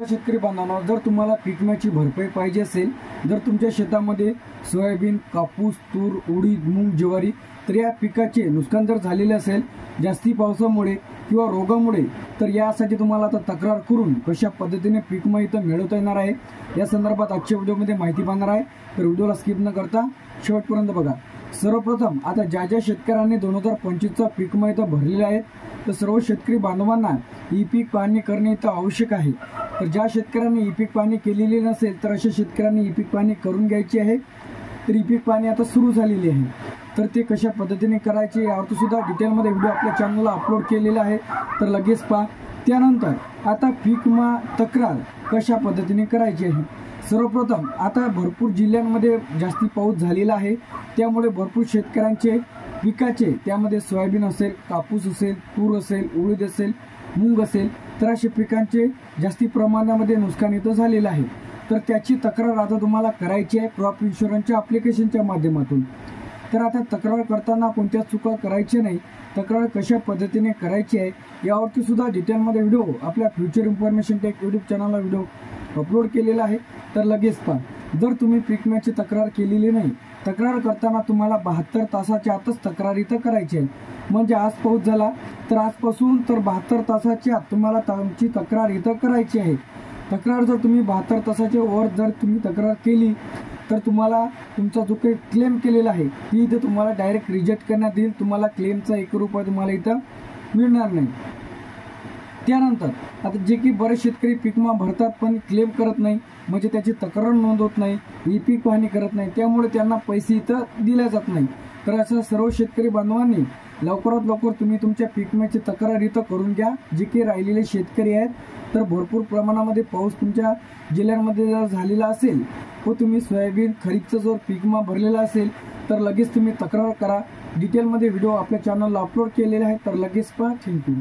शेतकरी बांधवांनो, जर तुम्हाला पीक विम्याची भरपाई पाहिजे असेल, जर तुमच्या शेतामध्ये सोयाबीन, कापूस, तूर, उडीद, मूग, ज्वारी तर या पिकाचे नुकसान जर झालेले असेल जास्ती पावसामुळे किंवा रोगामुळे, तर यासाठी तुम्हाला आता तक्रार करून कशा पद्धतीने पीक विमा इथं मिळवता येणार आहे या संदर्भात आजच्या व्हिडिओमध्ये माहिती पाहणार आहे। तर व्हिडिओला स्किप न करता शेवटपर्यंत बघा। सर्वप्रथम आता ज्या शेतकऱ्यांनी 2025चा पीक विमा इथं भरलेला आहे तर सर्व शेतकरी बांधवांना ई पीक पाहणी करणे इथं आवश्यक आहे। तर ज्या शेतकऱ्यांनी ई पीक पाहणी केलेली नसेल तर अशा शेतकऱ्यांनी ई पीक पाहणी करून घ्यायची आहे। तर ई पीक पाहणी आता सुरू झालेली आहे, तर ते कशा पद्धतीने करायचे यावर सुद्धा डिटेलमध्ये व्हिडिओ आपल्या चॅनलला अपलोड केलेला आहे, तर लगेच पहा। त्यानंतर आता पीक विमा तक्रार कशा पद्धतीने करायची आहे। सर्वप्रथम आता भरपूर जिल्ह्यांमध्ये जास्ती पाऊस झालेला आहे, त्यामुळे भरपूर शेतकऱ्यांचे पिकाचे त्यामध्ये सोयाबीन असेल, कापूस असेल, तूर असेल, उडीद असेल, मूग असेल तर अशा पिकांचे जास्ती प्रमाणामध्ये नुकसान इथं झालेलं आहे। तर त्याची तक्रार आता तुम्हाला करायची आहे क्रॉप इन्शुरन्सच्या ॲप्लिकेशनच्या माध्यमातून। तर आता तक्रार करताना कोणत्या चुका करायच्या नाही, तक्रार कशा पद्धतीने करायची आहे यावरती सुद्धा डिटेलमध्ये व्हिडिओ आपल्या फ्युचर इन्फॉर्मेशन टेक यूट्यूब चॅनलला व्हिडिओ अपलोड केलेला आहे, तर लगेच पहा। जर तुम्ही पीक विम्याची तक्रार केलेली नाही, तक्रार करताना तुम्हाला 72 तासाच्या आतच तक्रार इथं करायची आहे। म्हणजे आज पाऊस झाला तर आजपासून तर 72 तासाच्या आत तुम्हाला तुमची तक्रार इथं करायची आहे। तक्रार जर तुम्ही 72 तासाच्या वर जर तुम्ही तक्रार केली तर तुम्हाला तुमचा जो काही क्लेम केलेला आहे ती इथं तुम्हाला डायरेक्ट रिजेक्ट करण्यात येईल। तुम्हाला क्लेमचा 1 रुपया तुम्हाला इथं मिळणार नाही। त्यानंतर आता जे की बरेच शेतकरी पीक विमा भरतात पण क्लेम करत नाही, म्हणजे त्याची तक्रार नोंदवत नाही, ई पीक पाहणी करत नाही, त्यामुळे त्यांना पैसे इथं दिले जात नाही। तर असं सर्व शेतकरी बांधवांनी लवकरात लवकर तुम्ही तुमच्या पीक विम्याची तक्रार इथं करून घ्या। जे की राहिलेले शेतकरी आहेत तर भरपूर प्रमाणामध्ये पाऊस तुमच्या जिल्ह्यांमध्ये जर झालेला असेल व तुम्ही सोयाबीन खरीपचा जर पीक विमा भरलेला असेल तर लगेच तुम्ही तक्रार करा। डिटेलमध्ये व्हिडिओ आपल्या चॅनलला अपलोड केलेला आहे, तर लगेच पहा। थँक्यू।